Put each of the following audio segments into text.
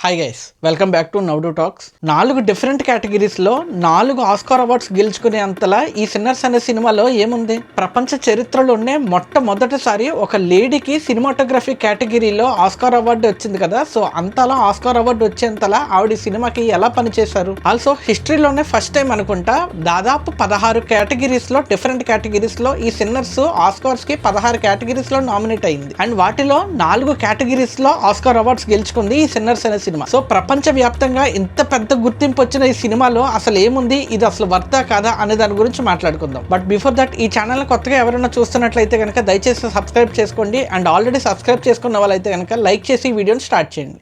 Hi guys, welcome back to Nowdu Talks. 4 different కేటగిరీస్లో 4 Oscar awards గెలుచుకునే అంతలా ఈ సిన్నర్స్ అనే సినిమాలో ఏముంది? ప్రపంచ చరిత్రలోనే మొట్టమొదటిసారి ఒక లేడీకి సినిమాటోగ్రఫీ కేటగిరీలో ఆస్కార్ అవార్డు వచ్చింది కదా. సో అంతలా ఆస్కార్ అవార్డు వచ్చేంతలా ఆవిడ సినిమాకి ఎలా పనిచేశారు? ఆల్సో హిస్టరీలోనే ఫస్ట్ టైం అనుకుంటా దాదాపు 16 కేటగిరీస్లో డిఫరెంట్ కేటగిరీస్లో ఈ సిన్నర్స్ ఆస్కార్స్కి 16 కేటగిరీస్లో నామినేట్ అయింది. అండ్ వాటిలో 4 కేటగిరీస్లో ఆస్కార్ అవార్డ్స్ గెలుచుకుంది ఈ సిన్నర్స్ అనే సినిమా. సో ప్రపంచ వ్యాప్తంగా ఇంత పెద్ద గుర్తింపు వచ్చిన ఈ సినిమాలో అసలు ఏముంది, ఇది అసలు వర్తా కాదా అనే దాని గురించి మాట్లాడుకుందాం. బట్ బిఫోర్ దట్ ఈ ఛానల్ కొత్తగా ఎవరైనా చూస్తున్నట్లయితే కనుక దయచేసి సబ్స్క్రైబ్ చేసుకోండి. అండ్ ఆల్రెడీ సబ్స్క్రైబ్ చేసుకున్న వాళ్ళైతే కనుక లైక్ చేసి ఈ వీడియోని స్టార్ట్ చేయండి.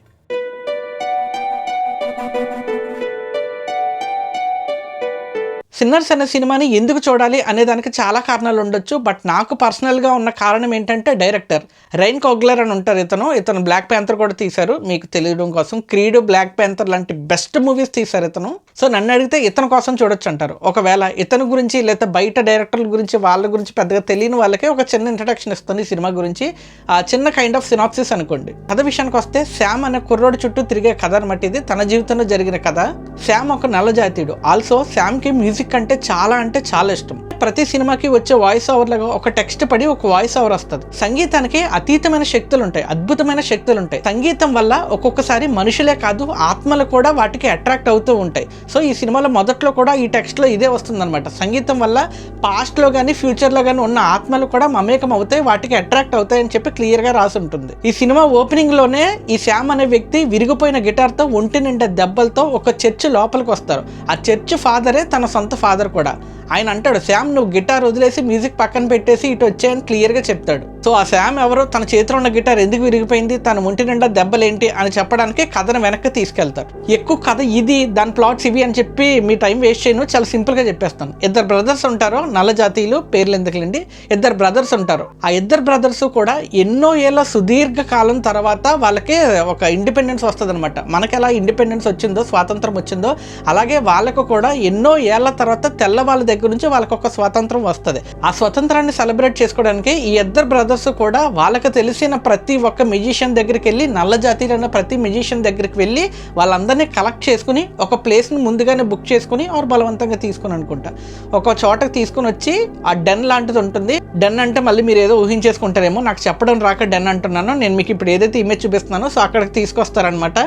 సిన్నర్స్ అనే సినిమాని ఎందుకు చూడాలి అనే దానికి చాలా కారణాలు ఉండొచ్చు. బట్ నాకు పర్సనల్గా ఉన్న కారణం ఏంటంటే డైరెక్టర్ రైన్ కోగ్లర్ అని ఉంటారు. ఇతను బ్లాక్ ప్యాంథర్ కూడా తీశారు. మీకు తెలియడం కోసం క్రీడ్, బ్లాక్ ప్యాంథర్ లాంటి బెస్ట్ మూవీస్ తీశారు ఇతను. సో నన్ను అడిగితే ఇతని కోసం చూడొచ్చు అంటారు. ఒకవేళ ఇతని గురించి లేదా బయట డైరెక్టర్ల గురించి వాళ్ళ గురించి పెద్దగా తెలియని వాళ్ళకి ఒక చిన్న ఇంట్రడక్షన్ ఇస్తుంది ఈ సినిమా గురించి. ఆ చిన్న కైండ్ ఆఫ్ సినాప్సిస్ అనుకోండి. కథ విషయానికి వస్తే శామ్ అనే కుర్రోడు చుట్టూ తిరిగే కథ అనమాట. ఇది తన జీవితంలో జరిగిన కథ. శామ్ ఒక నల్ల జాతీయుడు. ఆల్సో శామ్కి మ్యూజిక్ అంటే చాలా ఇష్టం. ప్రతి సినిమాకి వచ్చే వాయిస్ ఓవర్ లాగా ఒక టెక్స్ట్ పడి ఒక వాయిస్ ఓవర్ వస్తుంది. సంగీతానికి అతీతమైన శక్తులు ఉంటాయి, అద్భుతమైన శక్తులు ఉంటాయి. సంగీతం వల్ల ఒక్కొక్కసారి మనుషులే కాదు ఆత్మలు కూడా వాటికి అట్రాక్ట్ అవుతూ ఉంటాయి. సో ఈ సినిమాలో మొదట్లో కూడా ఈ టెక్స్ట్లో ఇదే వస్తుందన్నమాట. సంగీతం వల్ల పాస్ట్లో కానీ ఫ్యూచర్లో కానీ ఉన్న ఆత్మలు కూడా మమేకం అవుతాయి, వాటికి అట్రాక్ట్ అవుతాయి అని చెప్పి క్లియర్గా రాసి ఉంటుంది. ఈ సినిమా ఓపెనింగ్లోనే ఈ శామ్ అనే వ్యక్తి విరిగిపోయిన గిటార్తో ఒంటి నిండా దెబ్బలతో ఒక చర్చ్ లోపలికి వస్తారు. ఆ చర్చ్ ఫాదరే తన సొంత ఫాదర్ కూడా. ఆయన అంటాడు, శామ్ నువ్వు గిటార్ వదిలేసి మ్యూజిక్ పక్కన పెట్టేసి ఇటు వచ్చాయని క్లియర్గా చెప్తాడు. సో ఆ శామ్ ఎవరో, తన చేతిలో ఉన్న గిటార్ ఎందుకు విరిగిపోయింది, తన ఒంటి నిండా దెబ్బలేంటి అని చెప్పడానికి కథను వెనక్కి తీసుకెళ్తాడు. ఎక్కువ కథ ఇది, దాని ప్లాట్స్ ఇవి అని చెప్పి మీ టైం వేస్ట్ చేయను, చాలా సింపుల్గా చెప్పేస్తాను. 2 బ్రదర్స్ ఉంటారు, నల్ల జాతీయులు, పేర్లు ఎందుకులేండి. 2 బ్రదర్స్ ఉంటారు. ఆ 2 బ్రదర్స్ కూడా ఎన్నో ఏళ్ళ సుదీర్ఘ కాలం తర్వాత వాళ్ళకి ఒక ఇండిపెండెన్స్ వస్తుంది అనమాట. మనకి ఎలా ఇండిపెండెన్స్ వచ్చిందో, స్వాతంత్రం వచ్చిందో, అలాగే వాళ్ళకు కూడా ఎన్నో ఏళ్ల తర్వాత తెల్లవాళ్ళ దగ్గర నుంచి వాళ్ళకి ఒక స్వాతంత్రం వస్తుంది. ఆ స్వతంత్రాన్ని సెలబ్రేట్ చేసుకోవడానికి ఈ 2 బ్రదర్స్ కూడా వాళ్ళకి తెలిసిన ప్రతి ఒక్క మ్యూజిషియన్ దగ్గరికి వెళ్ళి, నల్ల జాతీయులైన ప్రతి మ్యూజిషియన్ దగ్గరికి వెళ్ళి వాళ్ళందరినీ కలెక్ట్ చేసుకుని ఒక ప్లేస్ని ముందుగానే బుక్ చేసుకుని ఆర్ బలవంతంగా తీసుకుని అనుకుంటా ఒక చోటకి తీసుకుని వచ్చి ఆ డెన్ లాంటిది ఉంటుంది. డెన్ అంటే మళ్ళీ మీరు ఏదో ఊహించేసుకుంటారేమో, నాకు చెప్పడం రాక డెన్ అంటున్నాను. నేను మీకు ఇప్పుడు ఏదైతే ఇమేజ్ చూపిస్తున్నానో సో అక్కడికి తీసుకొస్తారనమాట.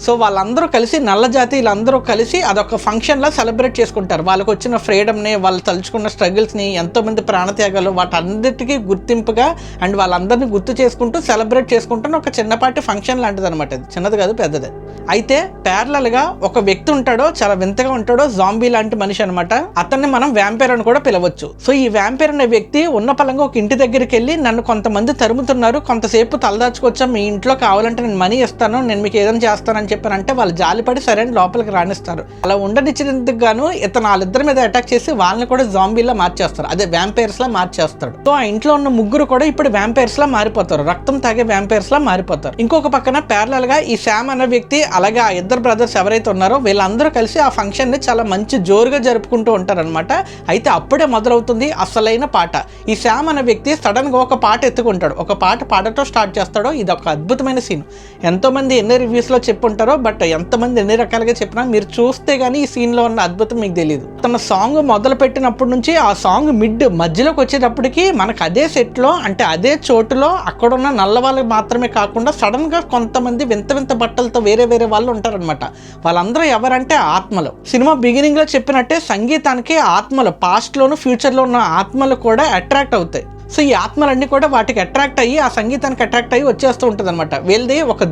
సో వాళ్ళందరూ కలిసి, నల్ల జాతీయులందరూ కలిసి అదొక ఫంక్షన్లా సెలబ్రేట్ చేసుకుంటారు. వాళ్ళకి వచ్చిన ఫ్రీడమ్ని, వాళ్ళు తలుచుకున్న స్ట్రగుల్స్ని, ఎంతోమంది ప్రాణత్యాగాలు, వాటన్నిటికీ గుర్తింపుగా అండ్ వాళ్ళందరినీ గుర్తు చేసుకుంటూ సెలబ్రేట్ చేసుకుంటున్న ఒక చిన్నపాటి ఫంక్షన్ లాంటిది అనమాట. ఇది చిన్నది కాదు, పెద్దది. అయితే ప్యారలల్గా ఒక వ్యక్తి ఉంటాడో, చాలా వింతగా ఉంటాడో, జాంబీ లాంటి మనిషి అనమాట. అతన్ని మనం వ్యాంపైర్ అని కూడా పిలవచ్చు. సో ఈ వ్యాంపైర్ అనే వ్యక్తి ఉన్న పలంగా ఒక ఇంటి దగ్గరికి వెళ్ళి, నన్ను కొంతమంది తరుముతున్నారు, కొంతసేపు తలదాచుకొచ్చా, మీ ఇంట్లో కావాలంటే నేను మనీ ఇస్తాను, నేను మీకు ఏదైనా చేస్తానని చెప్పానంటే వాళ్ళు జాలిపడి సరే అని లోపలికి రాణిస్తారు. అలా ఉండనిచ్చినందుకు గాను ఇతను వాళ్ళిద్దరి మీద అటాక్ చేసి వాళ్ళని కూడా జాంబీలా మార్చేస్తారు, అదే వ్యాంపైర్స్ లా మార్చేస్తాడు. సో ఆ ఇంట్లో ఉన్న ముగ్గురు కూడా ఇప్పుడు వ్యాంపైర్స్ లా మారిపోతారు, రక్తం తాగే వ్యాంపైర్స్ లా మారిపోతారు. ఇంకొక పక్కన ప్యారలల్ గా ఈ శామ్ అనే వ్యక్తి, అలాగే ఆ 2 బ్రదర్స్ ఎవరైతే ఉన్నారో వీళ్ళందరూ కలిసి ఆ ఫంక్షన్ ని చాలా మంచి జోరుగా జరుపుకుంటూ ఉంటారనమాట. అయితే అప్పుడే మొదలవుతుంది అసలైన పాట. ఈ శామ్ అనే వ్యక్తి సడన్ గా ఒక పాట ఎత్తుకుంటాడు, ఒక పాట పాడటం స్టార్ట్ చేస్తాడో. ఇది ఒక అద్భుతమైన సీన్. ఎంతో మంది ఎన్ని రివ్యూస్ లో చెప్పుంటారో, బట్ ఎంతమంది ఎన్ని రకాలుగా చెప్పినా మీరు చూస్తే గానీ ఈ సీన్ లో ఉన్న అద్భుతం మీకు తెలియదు. తన సాంగ్ మొదలు పెట్టినప్పటి నుంచి ఆ సాంగ్ మధ్యలోకి వచ్చేటప్పటికి మనకు అదే సెట్ లో, అంటే అదే చోటులో అక్కడున్న నల్ల వాళ్ళకి మాత్రమే కాకుండా సడన్ గా కొంతమంది వింత వింత బట్టలతో వేరే వాళ్ళు ఉంటారనమాట. వాళ్ళందరూ ఎవరంటే ఆత్మలు. సినిమా బిగినింగ్ లో చెప్పినట్టే సంగీతానికి ఆత్మలు, పాస్ట్ లోను ఫ్యూచర్ లో ఉన్న ఆత్మలు కూడా అట్రాక్ట్ అవుతాయి. సో ఈ ఆత్మలన్నీ కూడా వాటికి అట్రాక్ట్ అయ్యి, ఆ సంగీతానికి అట్రాక్ట్ అయ్యి వచ్చేస్తూ ఉంటుంది అనమాట. వీళ్ళది ఒక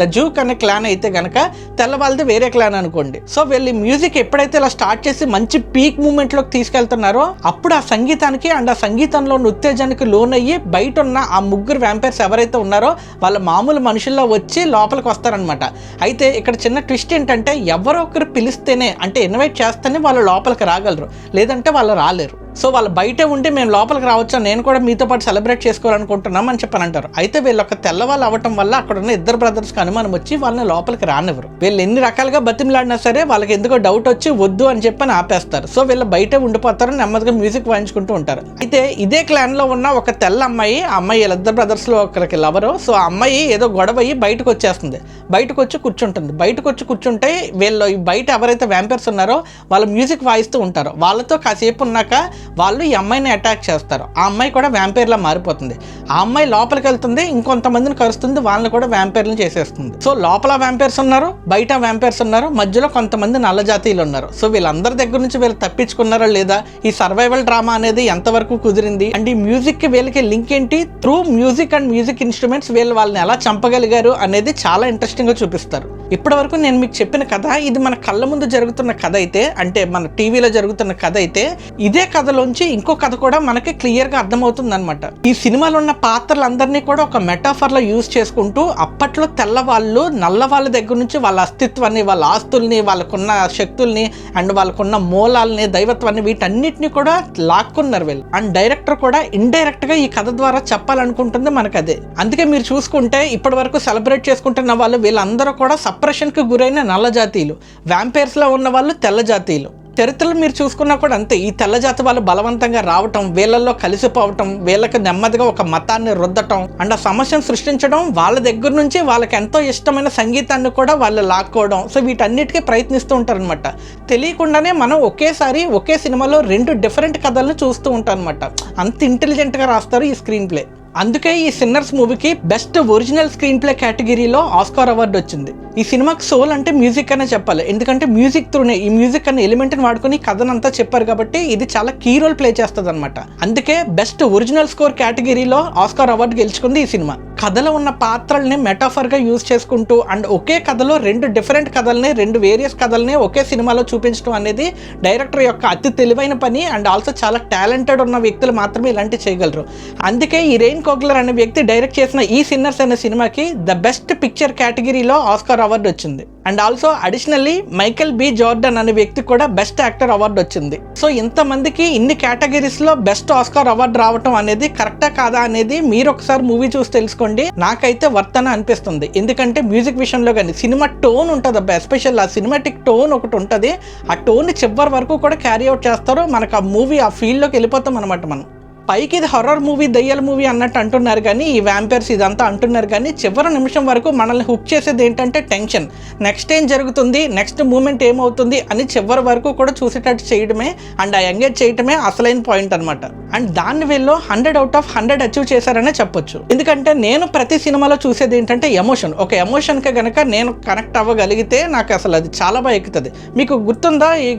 ద జూక్ అనే క్లాన్ అయితే గనక, తెల్లవాళ్ళది వేరే క్లాన్ అనుకోండి. సో వీళ్ళు మ్యూజిక్ ఎప్పుడైతే ఇలా స్టార్ట్ చేసి మంచి పీక్ మూమెంట్ లోకి తీసుకెళ్తున్నారో అప్పుడు ఆ సంగీతానికి అండ్ ఆ సంగీతంలో ఉన్న ఉత్తేజానికి లోనయ్యి బయట ఉన్న ఆ ముగ్గురు వ్యాంపైర్స్ ఎవరైతే ఉన్నారో వాళ్ళ మామూలు మనుషుల్లో వచ్చి లోపలికి వస్తారనమాట. అయితే ఇక్కడ చిన్న ట్విస్ట్ ఏంటంటే, ఎవరో ఒకరు పిలిస్తేనే, అంటే ఇన్వైట్ చేస్తేనే వాళ్ళు లోపలికి రాగలరు, లేదంటే వాళ్ళు రాలేరు. సో వాళ్ళు బయటే ఉండి మేము లోపలికి రావచ్చా, నేను కూడా మీతో పాటు సెలబ్రేట్ చేసుకోవాలనుకుంటున్నాం అని చెప్పని అంటారు. అయితే వీళ్ళు ఒక తెల్లవాళ్ళు అవ్వటం వల్ల అక్కడ ఉన్న ఇద్దరు బ్రదర్స్కి అనుమానం వచ్చి వాళ్ళని లోపలికి రానివ్వరు. వీళ్ళు ఎన్ని రకాలుగా బతిమలాడినా సరే వాళ్ళకి ఎందుకో డౌట్ వచ్చి వద్దు అని చెప్పని ఆపేస్తారు. సో వీళ్ళు బయటే ఉండిపోతారు, నెమ్మదిగా మ్యూజిక్ వాయించుకుంటూ ఉంటారు. అయితే ఇదే క్లాన్ లో ఉన్న ఒక తెల్ల అమ్మాయి, ఆ అమ్మాయి వీళ్ళిద్దరు బ్రదర్స్ లో ఒకరికి లవరు. సో ఆ అమ్మాయి ఏదో గొడవ అయ్యి బయటకు వచ్చేస్తుంది, బయటకు వచ్చి కూర్చుంటుంది. బయటకు వచ్చి కూర్చుంటే వీళ్ళు బయట ఎవరైతే వ్యాంపైర్స్ ఉన్నారో వాళ్ళు మ్యూజిక్ వాయిస్తూ ఉంటారు. వాళ్ళతో కాసేపు ఉన్నాక వాళ్ళు ఈ అమ్మాయిని అటాక్ చేస్తారు. ఆ అమ్మాయి కూడా వ్యాంపైర్లా మారిపోతుంది. ఆ అమ్మాయి లోపలికి వెళ్తుంది, ఇంకొంతమందిని కరుస్తుంది, వాళ్ళని కూడా వ్యాంపైర్లు చేసేస్తుంది. సో లోపల వ్యాంపైర్స్ ఉన్నారు, బయట వ్యాంపైర్స్ ఉన్నారు, మధ్యలో కొంతమంది నల్ల జాతీయులు ఉన్నారు. సో వీళ్ళందరి దగ్గర నుంచి వీళ్ళు తప్పించుకున్నారా లేదా, ఈ సర్వైవల్ డ్రామా అనేది ఎంతవరకు కుదిరింది, అండ్ ఈ మ్యూజిక్ కి వీళ్ళకి లింక్ ఏంటి, through music and music instruments వీళ్ళు వాళ్ళని ఎలా చంపగలిగారు అనేది చాలా ఇంట్రెస్టింగ్ గా చూపిస్తారు. ఇప్పటి వరకు నేను మీకు చెప్పిన కథ ఇది మన కళ్ళ ముందు జరుగుతున్న కథ అయితే, అంటే మన టీవీలో జరుగుతున్న కథ అయితే, ఇదే కథలోంచి ఇంకో కథ కూడా మనకి క్లియర్ గా అర్థమవుతుంది అనమాట. ఈ సినిమాలో ఉన్న పాత్రలందరినీ కూడా ఒక మెటాఫర్ లో యూజ్ చేసుకుంటూ అప్పట్లో తెల్లవాళ్ళు నల్ల వాళ్ళ దగ్గర నుంచి వాళ్ళ అస్తిత్వాన్ని, వాళ్ళ ఆస్తుల్ని, వాళ్ళకున్న శక్తుల్ని అండ్ వాళ్ళకున్న మూలాల్ని, దైవత్వాన్ని, వీటన్నిటిని కూడా లాక్కున్నారు వీళ్ళు. అండ్ డైరెక్టర్ కూడా ఇండైరెక్ట్ గా ఈ కథ ద్వారా చెప్పాలనుకుంటుంది మనకు అదే. అందుకే మీరు చూసుకుంటే ఇప్పటి వరకు సెలబ్రేట్ చేసుకుంటున్న వాళ్ళు వీళ్ళందరూ కూడా సప్రెషన్ కి గురైన నల్ల జాతీయులు, వ్యాంపైర్స్ లో ఉన్న వాళ్ళు తెల్ల జాతీయులు. చరిత్రలు మీరు చూసుకున్నా కూడా అంతే. ఈ తెల్ల జాతి వాళ్ళు బలవంతంగా రావటం, వీళ్ళల్లో కలిసిపోవటం, వీళ్ళకి నెమ్మదిగా ఒక మతాన్ని రుద్దటం అండ్ ఆ సమస్యను సృష్టించడం, వాళ్ళ దగ్గర నుంచి వాళ్ళకి ఎంతో ఇష్టమైన సంగీతాన్ని కూడా వాళ్ళు లాక్కోవడం. సో వీటన్నిటికీ ప్రయత్నిస్తూ ఉంటారు అనమాట. తెలియకుండానే మనం ఒకేసారి ఒకే సినిమాలో 2 డిఫరెంట్ కథలను చూస్తూ ఉంటాం అనమాట. అంత ఇంటెలిజెంట్గా రాస్తారు ఈ స్క్రీన్ ప్లే. అందుకే ఈ సిన్నర్స్ మూవీకి బెస్ట్ ఒరిజినల్ స్క్రీన్ ప్లే కేటగిరీలో ఆస్కార్ అవార్డు వచ్చింది. ఈ సినిమాకి సోల్ అంటే మ్యూజిక్ అనే చెప్పాలి, ఎందుకంటే మ్యూజిక్ త్రూనే ఈ మ్యూజిక్ అనే ఎలిమెంట్ని వాడుకుని కథనంతా చెప్పారు కాబట్టి ఇది చాలా కీ రోల్ ప్లే చేస్తుంది అనమాట. అందుకే బెస్ట్ ఒరిజినల్ స్కోర్ కేటగిరీలో ఆస్కార్ అవార్డు గెలుచుకుంది ఈ సినిమా. కథలో ఉన్న పాత్రల్ని మెటాఫర్గా యూజ్ చేసుకుంటూ అండ్ ఒకే కథలో 2 డిఫరెంట్ కథల్ని, 2 వేరియస్ కథల్ని ఒకే సినిమాలో చూపించడం అనేది డైరెక్టర్ యొక్క అతి తెలివైన పని. అండ్ ఆల్సో చాలా టాలెంటెడ్ ఉన్న వ్యక్తులు మాత్రమే ఇలాంటివి చేయగలరు. అందుకే ఈ రైన్ కోగ్లర్ అనే వ్యక్తి డైరెక్ట్ చేసిన ఈ సిన్నర్స్ అనే సినిమాకి ద బెస్ట్ పిక్చర్ కేటగిరీలో ఆస్కార్ అవార్డు వచ్చింది. And also additionally Michael B Jordan అనే వ్యక్తి కూడా బెస్ట్ యాక్టర్ అవార్డు వచ్చింది. సో ఇంతమందికి ఇన్ని కేటగిరీస్ లో బెస్ట్ ఆస్కార్ అవార్డు రావటం అనేది కరెక్టా కాదా అనేది మీరు ఒకసారి మూవీ చూసి తెలుసుకోండి. నాకైతే వర్తన అనిపిస్తుంది. ఎందుకంటే మ్యూజిక్ విషయంలో కానీ సినిమా టోన్ ఉంటుంది అబ్బా, ఎస్పెషల్ ఆ సినిమాటిక్ టోన్ ఒకటి ఉంటుంది. ఆ టోన్ చివరి వరకు కూడా క్యారీ అవుట్ చేస్తారు. మనకు ఆ మూవీ ఆ ఫీల్డ్లోకి వెళ్ళిపోతాం అనమాట. మనం పైకి ఇది హర్రర్ మూవీ, దయ్యాల మూవీ అన్నట్టు అంటున్నారు కానీ, ఈ వ్యాంపైర్స్ ఇదంతా అంటున్నారు కానీ, చివరి నిమిషం వరకు మనల్ని హుక్ చేసేది ఏంటంటే టెన్షన్. నెక్స్ట్ ఏం జరుగుతుంది, నెక్స్ట్ మూమెంట్ ఏమవుతుంది అని చివరి వరకు కూడా చూసేటట్టు చేయడమే అండ్ ఆ ఎంగేజ్ చేయడమే అసలైన పాయింట్ అనమాట. అండ్ దాన్ని వీళ్ళు 100 out of 100 అచీవ్ చేశారనే చెప్పొచ్చు. ఎందుకంటే నేను ప్రతి సినిమాలో చూసేది ఏంటంటే ఎమోషన్. ఒక ఎమోషన్కి కనుక నేను కనెక్ట్ అవ్వగలిగితే నాకు అసలు అది చాలా బాగా ఎక్కుతుంది. మీకు గుర్తుందా ఈ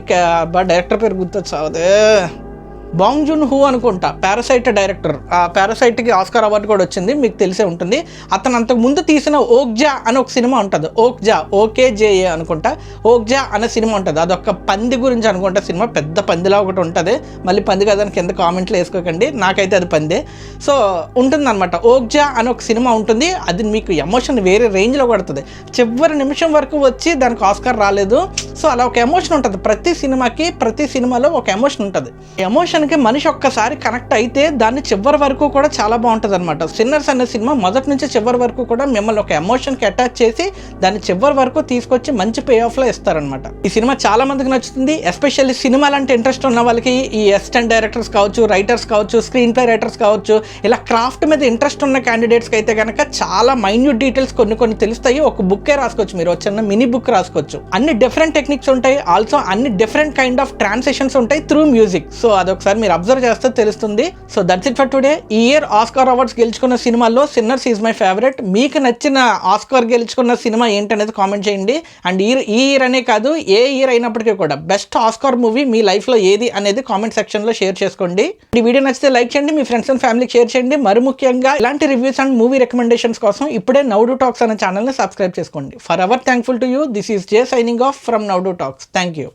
డైరెక్టర్ పేరు గుర్తొచ్చావదే, బాంగ్ జూన్ హూ అనుకుంటా, పారాసైట్ డైరెక్టర్. ఆ పారాసైట్కి ఆస్కార్ అవార్డు కూడా వచ్చింది, మీకు తెలిసే ఉంటుంది. అతను అంతకు ముందు తీసిన ఓక్జా అని ఒక సినిమా ఉంటుంది, ఓక్జా ఓకేజేఏ అనుకుంటా, ఓక్జా అనే సినిమా ఉంటుంది. అదొక పంది గురించి అనుకుంటా సినిమా, పెద్ద పందిలా ఒకటి ఉంటుంది. మళ్ళీ పంది కదని కింద కామెంట్లు వేసుకోకండి, నాకైతే అది పందే. సో ఉంటుందన్నమాట, ఓక్జా అని ఒక సినిమా ఉంటుంది. అది మీకు ఎమోషన్ వేరే రేంజ్లో కొడుతుంది. చివరి నిమిషం వరకు వచ్చి దానికి ఆస్కార్ రాలేదు. సో అలా ఒక ఎమోషన్ ఉంటుంది ప్రతి సినిమాకి, ప్రతి సినిమాలో ఒక ఎమోషన్ ఉంటుంది. ఎమోషన్కి మనిషి ఒక్కసారి కనెక్ట్ అయితే దాన్ని చివరి వరకు కూడా చాలా బాగుంటుంది అనమాట. సిన్నర్స్ అనే సినిమా మొదటి నుంచి చివరి వరకు కూడా మిమ్మల్ని ఒక ఎమోషన్కి అటాచ్ చేసి దాన్ని చివరి వరకు తీసుకొచ్చి మంచి పే ఆఫ్లో ఇస్తారనమాట. ఈ సినిమా చాలా మందికి నచ్చుతుంది. ఎస్పెషల్లీ సినిమాలు అంటే ఇంట్రెస్ట్ ఉన్న వాళ్ళకి, ఈ అసిస్టెంట్ డైరెక్టర్స్ కావచ్చు, రైటర్స్ కావచ్చు, స్క్రీన్ ప్లే రైటర్స్ కావచ్చు, ఇలా క్రాఫ్ట్ మీద ఇంట్రెస్ట్ ఉన్న క్యాండిడేట్స్కి అయితే కనుక చాలా మైన్యూట్ డీటెయిల్స్ కొన్ని తెలుస్తాయి. ఒక బుక్కే రాసుకోవచ్చు, మీరు చిన్న మినీ బుక్ రాసుకోవచ్చు. అన్ని డిఫరెంట్ టెక్నిక్స్ ఉంటాయి, ఆల్సో అన్ని డిఫరెంట్ కైండ్ ఆఫ్ ట్రాన్సాక్షన్స్ ఉంటాయి త్రూ మ్యూజిక్. సో అదొకసారి మీరు అబ్జర్వ్ చేస్తే తెలుస్తుంది. So that's it for today. ఈ ఇయర్ ఆస్కార్ అవార్డ్స్ గెలుచుకున్న సినిమాల్లో సిన్నర్స్ ఈజ్ మై ఫేవరెట్. మీకు నచ్చిన ఆస్కార్ గెలుచుకున్న సినిమా ఏంటనేది కామెంట్ చేయండి. అండ్ ఈ ఇయర్ అనే కాదు, ఏ ఇయర్ అయినప్పటికీ కూడా బెస్ట్ ఆస్కార్ మూవీ మీ లైఫ్లో ఏది అనేది కామెంట్ సెక్షన్లో షేర్ చేసుకోండి. ఈ వీడియో నచ్చితే లైక్ చేయండి, మీ ఫ్రెండ్స్ అండ్ ఫ్యామిలీకి షేర్ చేయండి. మరి ముఖ్యంగా ఇలాంటి రివ్యూస్ అండ్ మూవీ రికమెండేషన్స్ కోసం ఇప్పుడే నౌడు టాక్స్ అనే ఛానల్ని సబ్స్క్రైబ్ చేసుకోండి. Forever thankful to you. This is J signing off from Nowdu Talks. Thank you.